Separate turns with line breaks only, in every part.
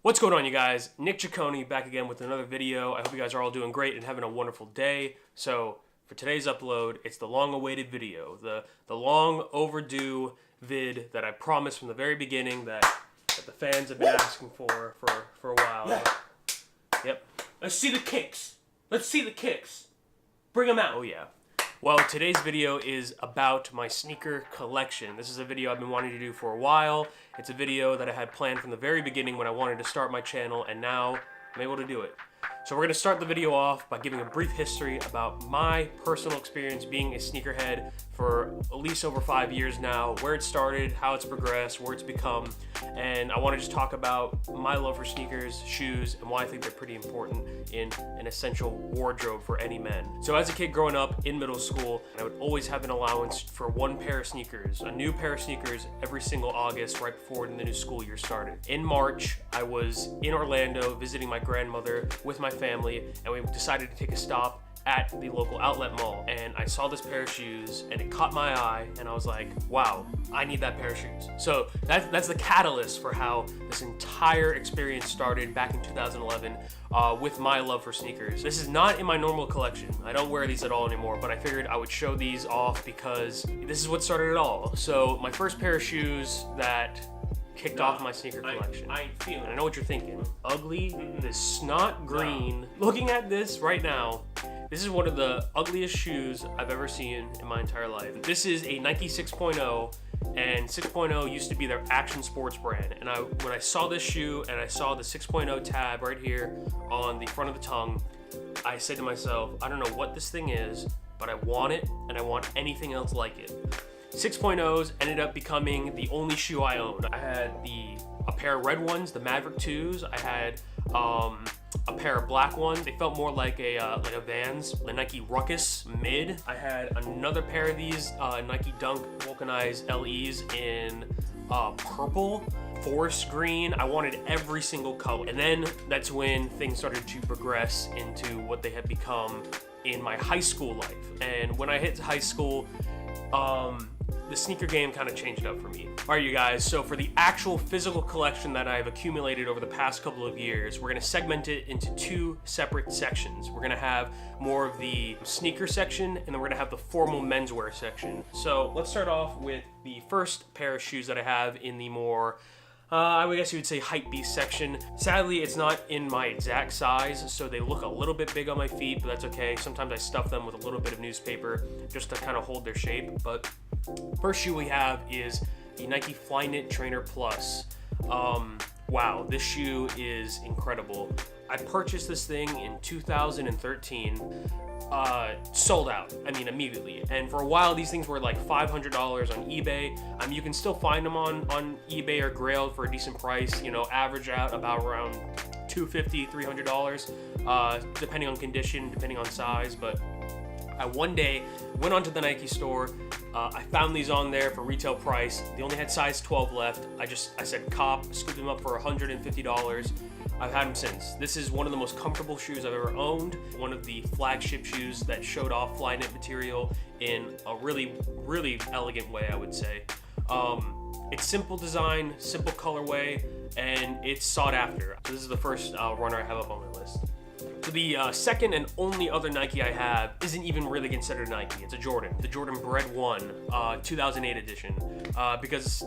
What's going on, you guys? Nick Ciccone back again with another video. I hope you guys are all doing great and having a wonderful day. So for today's upload, it's the long-awaited video, the long overdue vid that I promised from the very beginning that the fans have been asking for a while.
Yeah.
Yep.
Let's see the kicks. Let's see the kicks. Bring them out.
Oh yeah. Well, today's video is about my sneaker collection. This is a video I've been wanting to do for a while. It's a video that I had planned from the very beginning when I wanted to start my channel, and now I'm able to do it. So we're going to start the video off by giving a brief history about my personal experience being a sneakerhead for at least over 5 years now, where it started, how it's progressed, where it's become, and I want to just talk about my love for sneakers, shoes, and why I think they're pretty important in an essential wardrobe for any man. So as a kid growing up in middle school, I would always have an allowance for one pair of sneakers, a new pair of sneakers every single August right before the new school year started. In March, I was in Orlando visiting my grandmother with my family, and we decided to take a stop at the local outlet mall, and I saw this pair of shoes and it caught my eye, and I was like, wow, I need that pair of shoes. So that's the catalyst for how this entire experience started back in 2011 with my love for sneakers. This is not in my normal collection. I don't wear these at all anymore, but I figured I would show these off because this is what started it all. So my first pair of shoes that kicked off my sneaker collection.
I ain't feeling it.
I know what you're thinking. Ugly, this snot green. Looking at this right now, this is one of the ugliest shoes I've ever seen in my entire life. This is a Nike 6.0, and 6.0 used to be their action sports brand. And when I saw this shoe and I saw the 6.0 tab right here on the front of the tongue, I said to myself, I don't know what this thing is, but I want it, and I want anything else like it. 6.0s ended up becoming the only shoe I owned. I had a pair of red ones, the Maverick 2s. I had a pair of black ones. They felt more like a Vans, the Nike Ruckus Mid. I had another pair of these Nike Dunk vulcanized LEs in purple, forest green. I wanted every single color. And then that's when things started to progress into what they had become in my high school life. And when I hit high school, the sneaker game kind of changed up for me. All right, you guys, so for the actual physical collection that I've accumulated over the past couple of years, we're gonna segment it into two separate sections. We're gonna have more of the sneaker section, and then we're gonna have the formal menswear section. So let's start off with the first pair of shoes that I have in the more I would guess you would say hypebeast section. Sadly, it's not in my exact size, so they look a little bit big on my feet, but that's okay. Sometimes I stuff them with a little bit of newspaper just to kind of hold their shape. But first shoe we have is the Nike Flyknit Trainer Plus. Wow, this shoe is incredible. I purchased this thing in 2013. Sold out, I mean, immediately. And for a while, these things were like $500 on eBay. You can still find them on eBay or Grailed for a decent price, you know, average out about around $250, $300, depending on condition, depending on size. But I one day went onto the Nike store. I found these on there for retail price. They only had size 12 left. I said cop, scooped them up for $150. I've had them since. This is one of the most comfortable shoes I've ever owned. One of the flagship shoes that showed off Flyknit material in a really, really elegant way, I would say. It's simple design, simple colorway, and it's sought after. So this is the first runner I have up on my list. So the second and only other Nike I have isn't even really considered Nike. It's a Jordan, the Jordan Bred 1, 2008 edition, because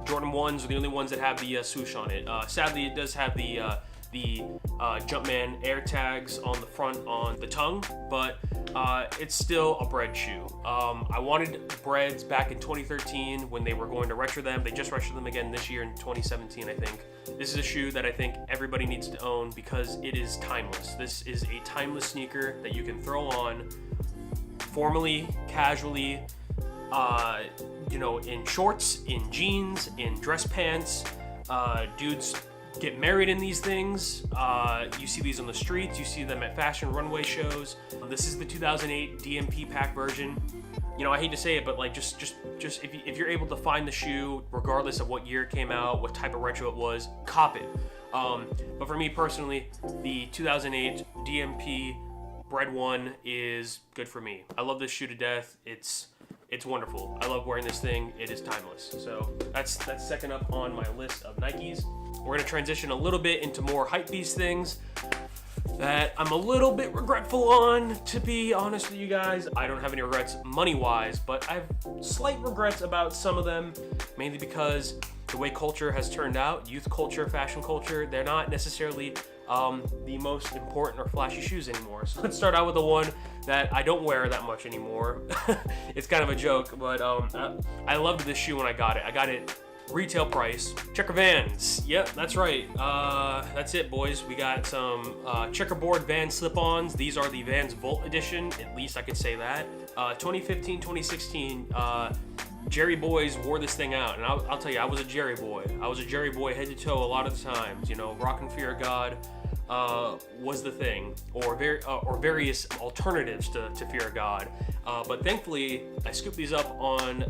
Jordan 1s are the only ones that have the swoosh on it. Sadly, it does have the Jumpman air tags on the front on the tongue, but it's still a Bred shoe. I wanted Breds back in 2013 when they were going to retro them. They just retroed them again this year in 2017, I think. This is a shoe that I think everybody needs to own because it is timeless. This is a timeless sneaker that you can throw on formally, casually, you know, in shorts, in jeans, in dress pants. Dudes get married in these things. You see these on the streets. You see them at fashion runway shows. This is the 2008 DMP pack version. You know, I hate to say it, but like just if you're able to find the shoe, regardless of what year it came out, what type of retro it was, cop it. But for me personally, the 2008 DMP Bred 1 is good for me. I love this shoe to death. It's wonderful. I love wearing this thing. It is timeless. So that's second up on my list of Nikes. we're gonna transition a little bit into more hypebeast things that I'm a little bit regretful on, to be honest with you guys. I don't have any regrets money-wise, but I have slight regrets about some of them, mainly because the way culture has turned out, youth culture, fashion culture, they're not necessarily the most important or flashy shoes anymore. So let's start out with the one that I don't wear that much anymore. It's kind of a joke, but I loved this shoe when I got it. I got it retail price. Checker Vans. Yep, that's right. That's it, boys. We got some checkerboard Vans slip-ons. These are the Vans Volt edition. At least I could say that. 2015, 2016. Jerry boys wore this thing out, and I'll tell you, I was a Jerry boy. I was a Jerry boy head to toe a lot of the times. You know, Rock and Fear of God was the thing, or various alternatives to Fear of God. But thankfully, I scooped these up on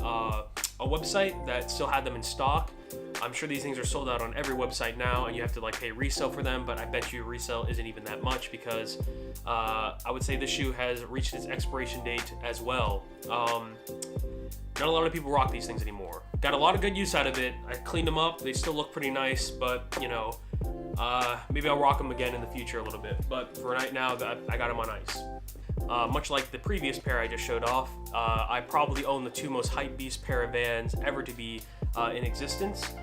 a website that still had them in stock. I'm sure these things are sold out on every website now, and you have to like pay resale for them, but I bet you resale isn't even that much, because I would say this shoe has reached its expiration date as well. Not a lot of people rock these things anymore. Got a lot of good use out of it. I cleaned them up. They still look pretty nice, but you know, maybe I'll rock them again in the future a little bit. But for right now, I got them on ice. Much like the previous pair I just showed off, I probably own the two most hypebeast pair of Vans ever to be in existence.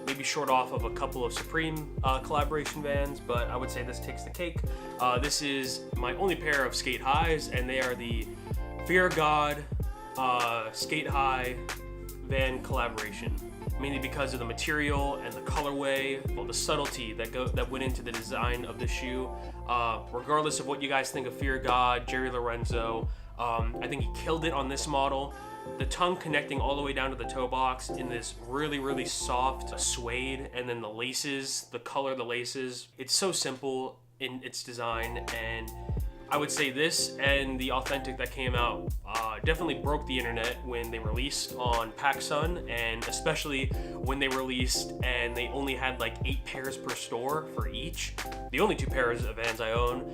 Maybe short off of a couple of Supreme collaboration Vans, but I would say this takes the cake. This is my only pair of skate highs, and they are the Fear of God skate high Van collaboration, mainly because of the material and the colorway, well, the subtlety that went into the design of the shoe. Regardless of what you guys think of Fear of God, Jerry Lorenzo, I think he killed it on this model. The tongue connecting all the way down to the toe box in this really, really soft suede, and then the laces, the color of the laces, it's so simple in its design, and I would say this and the Authentic that came out definitely broke the internet when they released on PacSun, and especially when they released and they only had like 8 pairs per store for each. The only 2 pairs of Vans I own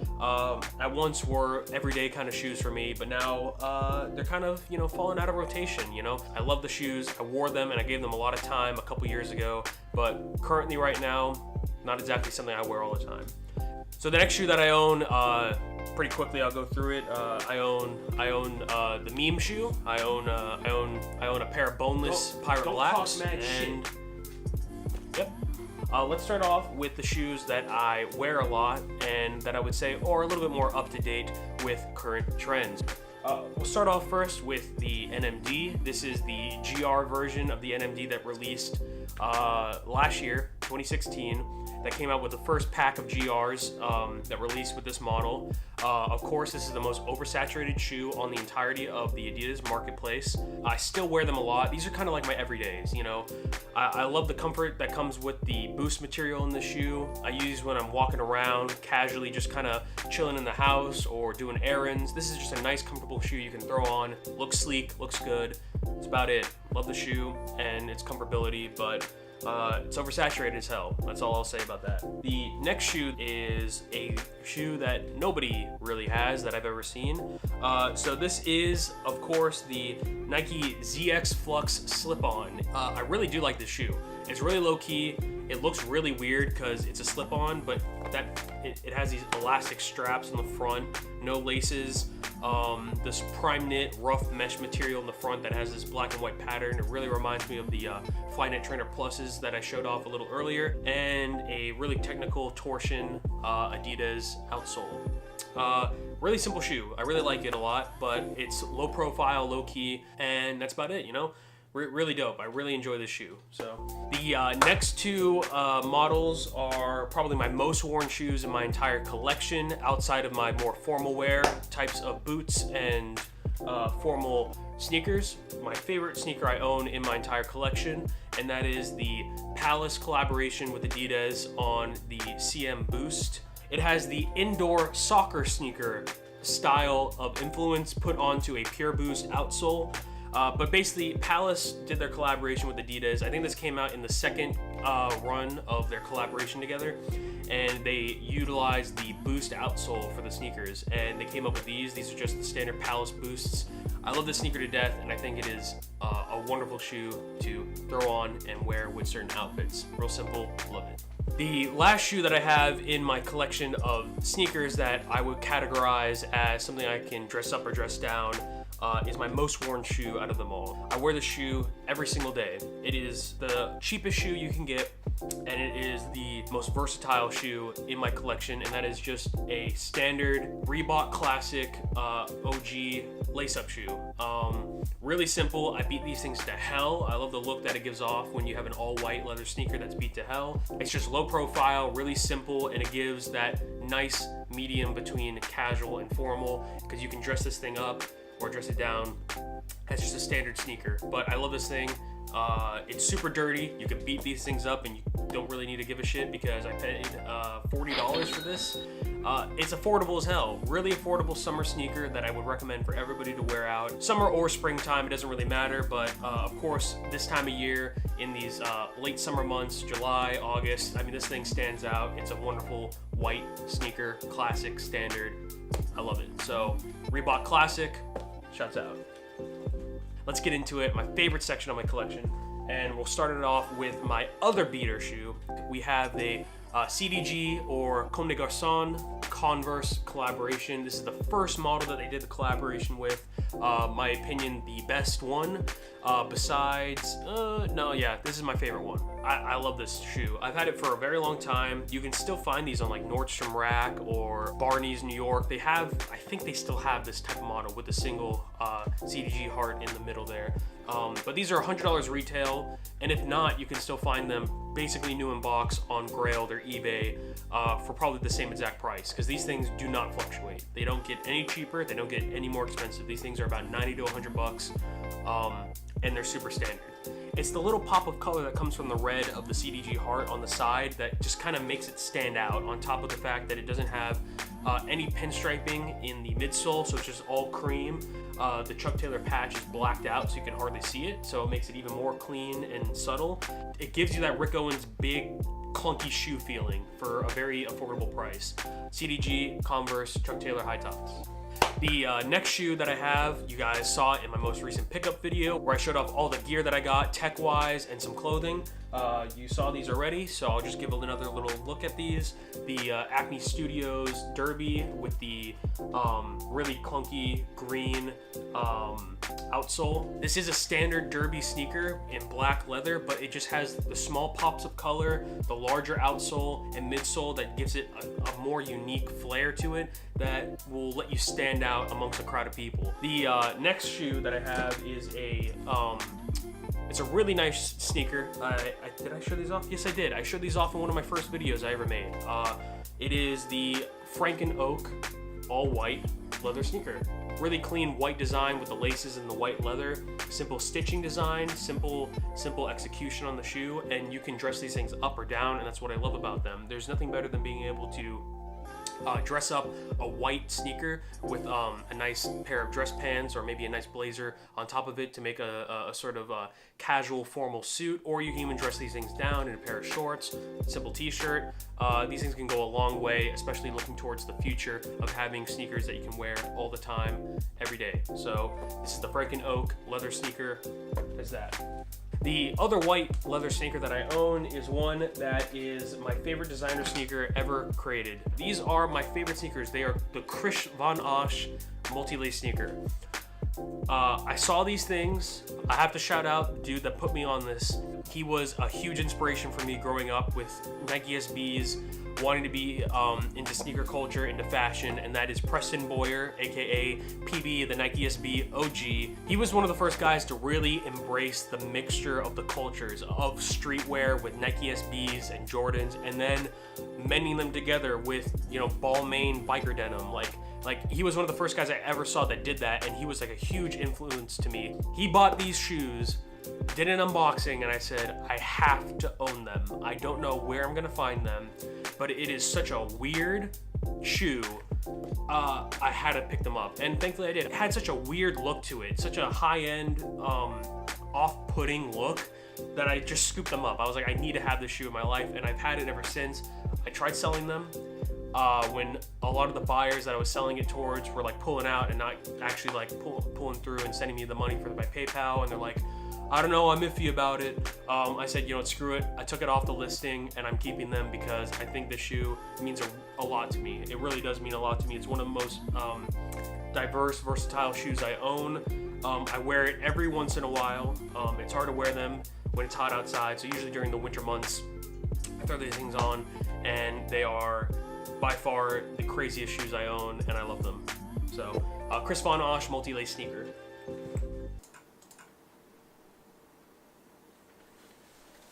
at once were everyday kind of shoes for me, but now they're kind of, you know, falling out of rotation. You know, I love the shoes. I wore them and I gave them a lot of time a couple years ago, but currently right now, not exactly something I wear all the time. So the next shoe that I own, pretty quickly I'll go through it. I own the meme shoe. I own a pair of boneless Pirate Blacks. And yep. Let's start off with the shoes that I wear a lot and that I would say are a little bit more up to date with current trends. We'll start off first with the NMD. This is the GR version of the NMD that released last year, 2016. That came out with the first pack of GRs that released with this model. Of course, this is the most oversaturated shoe on the entirety of the Adidas marketplace. I still wear them a lot. These are kind of like my everydays, you know. I love the comfort that comes with the boost material in the shoe. I use when I'm walking around casually, just kind of chilling in the house or doing errands. This is just a nice, comfortable shoe you can throw on. Looks sleek, looks good. That's about it. Love the shoe and its comfortability, but it's oversaturated as hell. That's all I'll say about that. The next shoe is a shoe that nobody really has that I've ever seen. So this is, of course, the Nike ZX Flux slip-on. I really do like this shoe. It's really low-key. It looks really weird because it's a slip-on, but it has these elastic straps in the front, no laces, this prime knit rough mesh material in the front that has this black and white pattern. It really reminds me of the Flyknit Trainer Pluses that I showed off a little earlier, and a really technical torsion Adidas outsole. Really simple shoe. I really like it a lot, but it's low profile, low key, and that's about it, you know? Really dope. I really enjoy this shoe. So the next 2 models are probably my most worn shoes in my entire collection, outside of my more formal wear types of boots and formal sneakers. My favorite sneaker I own in my entire collection, and that is the Palace collaboration with Adidas on the CM Boost. It has the indoor soccer sneaker style of influence put onto a Pure Boost outsole. But basically, Palace did their collaboration with Adidas. I think this came out in the second run of their collaboration together, and they utilized the Boost outsole for the sneakers, and they came up with these. These are just the standard Palace Boosts. I love this sneaker to death, and I think it is a wonderful shoe to throw on and wear with certain outfits. Real simple, love it. The last shoe that I have in my collection of sneakers that I would categorize as something I can dress up or dress down is my most worn shoe out of them all. I wear this shoe every single day. It is the cheapest shoe you can get, and it is the most versatile shoe in my collection, and that is just a standard Reebok Classic OG lace-up shoe. Really simple. I beat these things to hell. I love the look that it gives off when you have an all-white leather sneaker that's beat to hell. It's just low profile, really simple, and it gives that nice medium between casual and formal, because you can dress this thing up or dress it down as just a standard sneaker. But I love this thing. It's super dirty. You can beat these things up and you don't really need to give a shit, because I paid $40 for this. It's affordable as hell. Really affordable summer sneaker that I would recommend for everybody to wear out. Summer or springtime, it doesn't really matter, but of course, this time of year, in these late summer months, July, August, I mean, this thing stands out. It's a wonderful white sneaker, classic, standard. I love it. So, Reebok Classic, shouts out. Let's get into it, my favorite section of my collection, and we'll start it off with my other beater shoe. We have the CDG or Comme des Garçons Converse collaboration. This is the first model that they did the collaboration with. My opinion, the best one. Besides, this is my favorite one. I love this shoe. I've had it for a very long time. You can still find these on like Nordstrom Rack or Barney's New York. They have, I think they still have this type of model with a single CDG heart in the middle there. But these are $100 retail, and if not, you can still find them basically new in box on Grailed or eBay for probably the same exact price, because these things do not fluctuate. They don't get any cheaper, they don't get any more expensive. These things are about 90 to 100 bucks, and they're super standard. It's the little pop of color that comes from the red of the CDG heart on the side that just kind of makes it stand out, on top of the fact that it doesn't have any pinstriping in the midsole, so it's just all cream. The Chuck Taylor patch is blacked out, so you can hardly see it, so it makes it even more clean and subtle. It gives you that Rick Owens big, clunky shoe feeling for a very affordable price. CDG, Converse, Chuck Taylor high tops. The next shoe that I have, you guys saw in my most recent pickup video where I showed off all the gear that I got tech-wise and some clothing. You saw these already, so I'll just give another little look at these. The Acme Studios Derby with the really clunky green outsole. This is a standard Derby sneaker in black leather, but it just has the small pops of color, the larger outsole and midsole that gives it a more unique flair to it that will let you stand out amongst a crowd of people. The next shoe that I have is it's a really nice sneaker. Did I show these off? Yes, I did. I showed these off in one of my first videos I ever made. It is the Franken Oak all white leather sneaker. Really clean white design with the laces and the white leather. Simple stitching design, simple execution on the shoe, and you can dress these things up or down, and that's what I love about them. There's nothing better than being able to dress up a white sneaker with a nice pair of dress pants or maybe a nice blazer on top of it to make a sort of casual formal suit, or you can even dress these things down in a pair of shorts, simple t-shirt. These things can go a long way, especially looking towards the future of having sneakers that you can wear all the time, every day. So this is the Franken Oak leather sneaker. There's that. The other white leather sneaker that I own is one that is my favorite designer sneaker ever created. These are my favorite sneakers. They are the Krish Van Osh multi-lace sneaker. I saw these things. I have to shout out the dude that put me on this. He was a huge inspiration for me growing up with Nike SBs, wanting to be into sneaker culture, into fashion, and that is Preston Boyer, aka PB, the Nike SB OG. He was one of the first guys to really embrace the mixture of the cultures of streetwear with Nike SBs and Jordans, and then mending them together with, you know, Balmain biker denim. Like he was one of the first guys I ever saw that did that, and he was like a huge influence to me. He bought these shoes, did an unboxing, and I said, I have to own them. I don't know where I'm gonna find them, but it is such a weird shoe I had to pick them up, and thankfully I did. It had such a weird look to it, such a high-end, off-putting look, that I just scooped them up. I was like, I need to have this shoe in my life, and I've had it ever since. I tried selling them when a lot of the buyers that I was selling it towards were like pulling out and not actually like pulling through and sending me the money for my PayPal, and they're like, I don't know, I'm iffy about it. I said, you know what, screw it. I took it off the listing, and I'm keeping them because I think this shoe means a lot to me. It really does mean a lot to me. It's one of the most diverse, versatile shoes I own. I wear it every once in a while. It's hard to wear them when it's hot outside, so usually during the winter months, I throw these things on, and they are by far the craziest shoes I own, and I love them. So, Chris Von Osh multi-lace sneaker.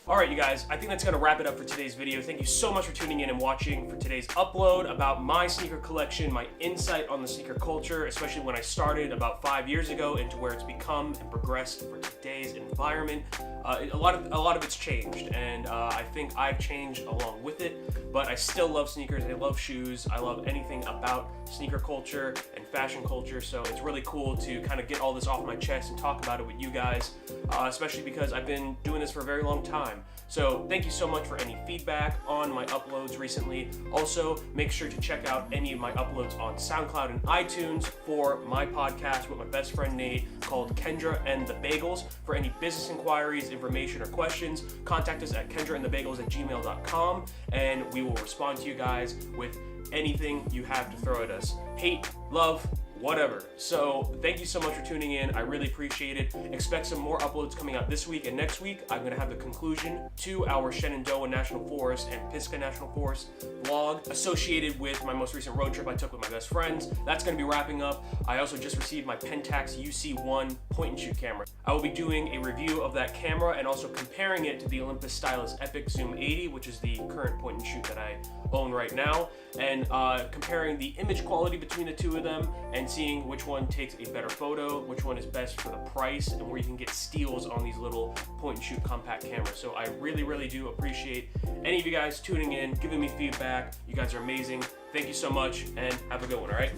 Alright, you guys, I think that's going to wrap it up for today's video. Thank you so much for tuning in and watching for today's upload about my sneaker collection, my insight on the sneaker culture, especially when I started about 5 years ago into where it's become and progressed for today's environment. A lot of it's changed, and I think I've changed along with it, but I still love sneakers. I love shoes. I love anything about sneaker culture and fashion culture, so it's really cool to kind of get all this off my chest and talk about it with you guys, especially because I've been doing this for a very long time. So thank you so much for any feedback on my uploads recently. Also, make sure to check out any of my uploads on SoundCloud and iTunes for my podcast with my best friend Nate called Kendra and the Bagels. For any business inquiries, information, or questions, contact us at kendraandthebagels@gmail.com, and we will respond to you guys with anything you have to throw at us. Hate, love, whatever. So thank you so much for tuning in. I really appreciate it. Expect some more uploads coming out this week, and next week I'm going to have the conclusion to our Shenandoah National Forest and Pisgah National Forest vlog associated with my most recent road trip I took with my best friends. That's going to be wrapping up. I also just received my Pentax UC1 point and shoot camera. I will be doing a review of that camera and also comparing it to the Olympus Stylus Epic Zoom 80, which is the current point and shoot that I own right now, and comparing the image quality between the two of them and seeing which one takes a better photo, which one is best for the price, and where you can get steals on these little point and shoot compact cameras. So I really, really do appreciate any of you guys tuning in, giving me feedback. You guys are amazing. Thank you so much, and have a good one, all right?